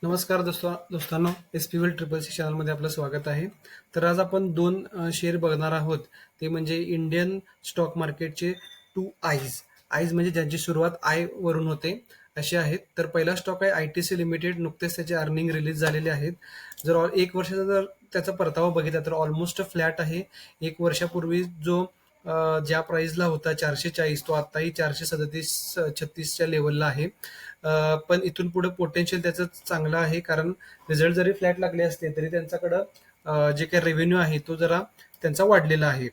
नमस्कार दोस्तांनो, एस.पी.वेल triple C चॅनलमध्ये आपलं स्वागत आहे. तर आज आपण दोन शेअर बघणार आहोत. ते म्हणजे इंडियन स्टॉक मार्केटचे टू आयज. आयज म्हणजे ज्यांची सुरुवात आय वरून होते असे आहेत. तर पहिला स्टॉक आहे ITC लिमिटेड. नुकतेच त्याचे अर्निंग रिलीज झालेले आहेत. एक वर्षाचा जर त्याचा परतावा बघितला तर ऑलमोस्ट फ्लॅट आहे. एक वर्षापूर्वी जो ज्या प्राइसला होता 440, तो आताही 437-36च्या लेवलला आहे. पण इथून पुढे पोटेन्शियल त्याचं चांगलं आहे, कारण रिझल्ट जरी फ्लॅट लागले असले तरी त्यांच्याकडं जे काही रेव्हेन्यू आहे तो जरा त्यांचा वाढलेला आहे.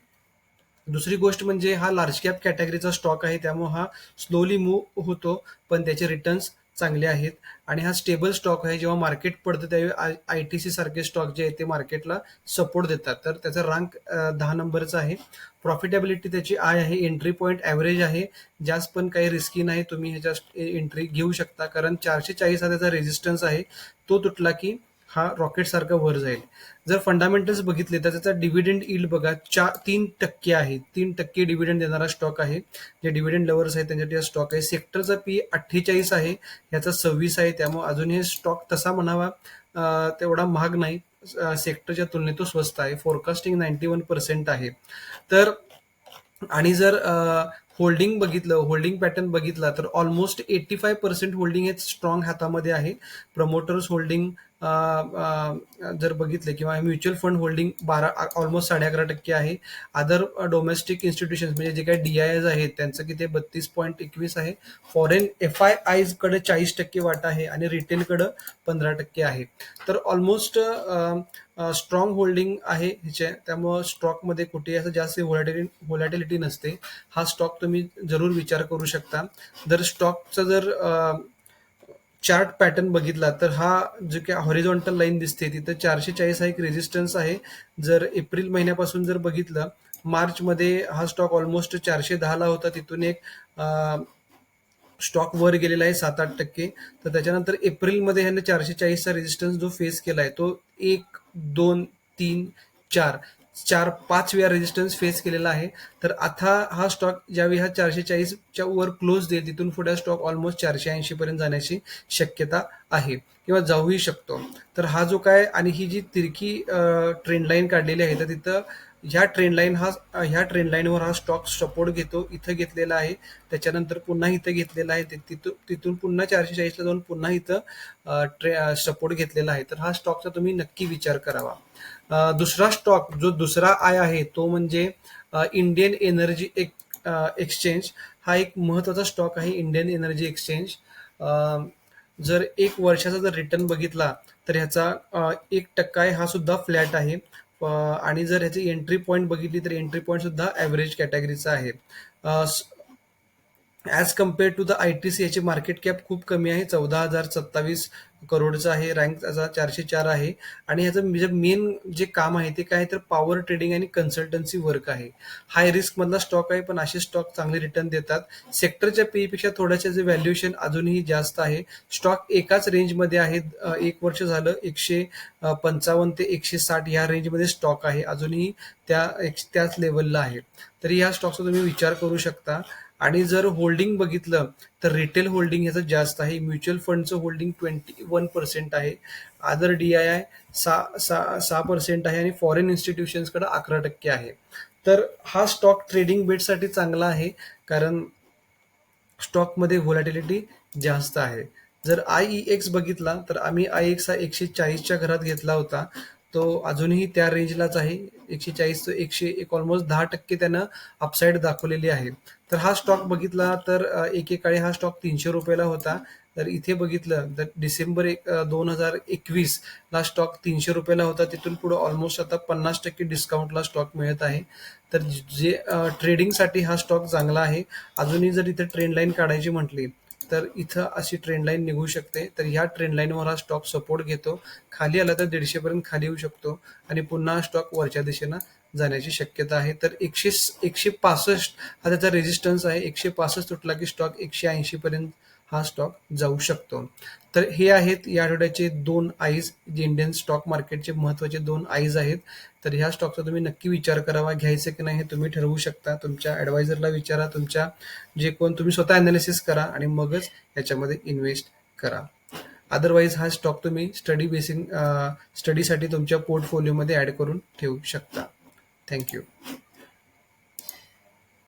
दुसरी गोष्ट म्हणजे हा लार्ज कॅप कॅटेगरीचा स्टॉक आहे, त्यामुळे हा स्लोली मूव्ह होतो, पण त्याचे रिटर्न्स चांगले आहेत आणि हा स्टेबल स्टॉक आहे. जेव्हा मार्केट पडतं त्यावेळी ITC सारखे स्टॉक जे आहेत ते मार्केटला सपोर्ट देतात. तर त्याचा रँक 10 नंबरचा आहे. प्रॉफिटेबिलिटी त्याची आय आहे. एंट्री पॉईंट ॲव्हरेज आहे. जास्त पण काही रिस्की नाही. तुम्ही ह्याच्यात एंट्री घेऊ शकता, कारण 440 हा त्याचा रेजिस्टन्स आहे. तो तुटला की हा रॉकेट सारखा वर जाईल. जर फंडामेंटल्स बघितले तर त्याचा डिव्हिडंड यील्ड बघा 3% आहे. 3% डिव्हिडंड देणारा स्टॉक आहे. जे डिव्हिडंड लवर्स आहेत त्यांच्यासाठी हा स्टॉक आहे. सेक्टरचा पी 48 आहे, ह्याचा 26 आहे. त्यामुळे अजून हे स्टॉक तसा म्हणावा तेवढा महाग नाही. सेक्टरच्या तुलनेत तो स्वस्त आहे. फोरकास्टिंग 91% आहे. तर आणि जर होल्डिंग पॅटर्न बघितला तर ऑलमोस्ट 85% होल्डिंग हे स्ट्रॉंग हातामध्ये आहे. प्रमोटर्स होल्डिंग जर बघितले किंवा म्युच्युअल फंड होल्डिंग ऑलमोस्ट 11.5% आहे. अदर डोमेस्टिक इन्स्टिट्यूशन म्हणजे जे काही DIIs आहेत त्यांचं किती 32.21 आहे. फॉरेन FIIs कडे 40% वाटा आहे आणि रिटेलकडे 15% आहे. तर ऑलमोस्ट स्ट्रॉंग होल्डिंग आहे ह्याचे, त्यामुळं स्टॉकमध्ये कुठेही असं जास्त व्होलॅटिलिटी नसते. हा स्टॉक तुम्ही जरूर विचार करू शकता. जर स्टॉकचा जर चार्ट पॅटर्न बघितला तर हा जो काही हॉरिझॉन्टल लाईन दिसते तिथं 440 हा एक रेजिस्टन्स आहे. जर एप्रिल महिन्यापासून जर बघितलं, मार्चमध्ये हा स्टॉक ऑलमोस्ट 410ला होता. तिथून एक स्टॉक वर गेलेला आहे 7-8%. तर त्याच्यानंतर एप्रिलमध्ये ह्याने 440चा रेजिस्टन्स जो फेस केला आहे तो 1, 2, 3, 4 4-5 वेळा रेजिस्टन्स फेस केलेला आहे. तर आता हा स्टॉक ज्यावेळी हा 440च्या वर क्लोज देईल तिथून पुढे स्टॉक ऑलमोस्ट 480 पर्यंत जाण्याची शक्यता आहे किंवा जाऊही शकतो. तर हा जो काय आणि ही जी तिरकी ट्रेंड लाईन काढलेली आहे तर तिथं ह्या ट्रेंड लाईनवर हा स्टॉक सपोर्ट घेतो. इथं घेतलेला आहे, त्याच्यानंतर पुन्हा इथं घेतलेला आहे, तिथून पुन्हा 440ला जाऊन पुन्हा इथं सपोर्ट घेतलेला आहे. तर हा स्टॉकचा तुम्ही नक्की विचार करावा. दुसरा स्टॉक जो दुसरा आय आहे तो म्हणजे इंडियन एनर्जी एक्सचेंज. हा एक महत्वाचा स्टॉक आहे. इंडियन एनर्जी एक्सचेंज जर एक वर्षाचा जर रिटर्न बघितला तर ह्याचा 1% आहे. हा सुद्धा फ्लॅट आहे. आणि जर ह्याची एंट्री पॉईंट बघितली तर एंट्री पॉईंट सुद्धा ॲव्हरेज कॅटेगरीचा आहे. As compared to the ITC याची मार्केट कॅप खूप कमी आहे. 14,027 करोडचं आहे. रँक त्याचा 404 आहे. आणि ह्याचं जे मेन जे काम आहे ते काय तर पॉवर ट्रेडिंग आणि कन्सल्टन्सी वर्क आहे. हाय रिस्क मधला स्टॉक आहे, पण असे स्टॉक चांगले रिटर्न देतात. सेक्टरच्या पी पेक्षा थोड्याशा जे व्हॅल्युएशन अजूनही जास्त आहे. स्टॉक एकाच रेंजमध्ये आहे. एक वर्ष झालं 155 ते 160 या रेंजमध्ये स्टॉक आहे. अजूनही त्याच लेवलला आहे. तरी या स्टॉकचा तुम्ही विचार करू शकता. आणि जर होल्डिंग बघितलं तर रिटेल होल्डिंग ह्याचं जास्त आहे. म्युच्युअल फंडचं होल्डिंग 21% आहे. अदर DII 6% आहे आणि फॉरेन इन्स्टिट्यूशन्सकडे 11% आहे. तर हा स्टॉक ट्रेडिंग बेटसाठी चांगला आहे, कारण स्टॉकमध्ये व्होलॅटिलिटी जास्त आहे. जर IEX बघितला तर आम्ही IEX हा 140च्या घरात घेतला होता. तो अजूनही त्या रेंजलाच आहे. 140 तो 101 ऑलमोस्ट 10% त्यानं अपसाईड दाखवलेली आहे. तर हा स्टॉक बघितला तर एकेकाळी हा स्टॉक ₹300 होता. तर इथे बघितलं तर डिसेंबर 2021 ला स्टॉक ₹300 होता. तिथून पुढे ऑलमोस्ट आता 50% डिस्काउंटला स्टॉक मिळत आहे. तर जे ट्रेडिंगसाठी हा स्टॉक चांगला आहे. अजूनही जर इथे ट्रेंड लाईन काढायची म्हटली तर इथं अशी ट्रेंड लाईन निघू शकते. तर ह्या ट्रेंड लाईनवर हा स्टॉक सपोर्ट घेतो. खाली आला तर 150 पर्यंत खाली येऊ शकतो आणि पुन्हा स्टॉक वरच्या दिशेनं जाण्याची शक्यता आहे. तर 165 हा त्याचा रेजिस्टन्स आहे. 165 तुटला की स्टॉक 180 पर्यंत हा स्टॉक जाऊ शकतो. तर हे आहेत या आठवड्याचे 2 आईज, जे इंडियन स्टॉक मार्केटचे महत्वाचे 2 आईज आहेत. तर ह्या स्टॉकचा तुम्ही नक्की विचार करावा. घ्यायचं की नाही हे तुम्ही ठरवू शकता. तुमच्या ॲडवायझरला विचारा. तुमच्या जे कोण तुम्ही स्वतः अनालिसिस करा आणि मगच याच्यामध्ये इन्व्हेस्ट करा. अदरवाईज हा स्टॉक तुम्ही स्टडीसाठी तुमच्या पोर्टफोलिओमध्ये ऍड करून ठेवू शकता. थँक्यू.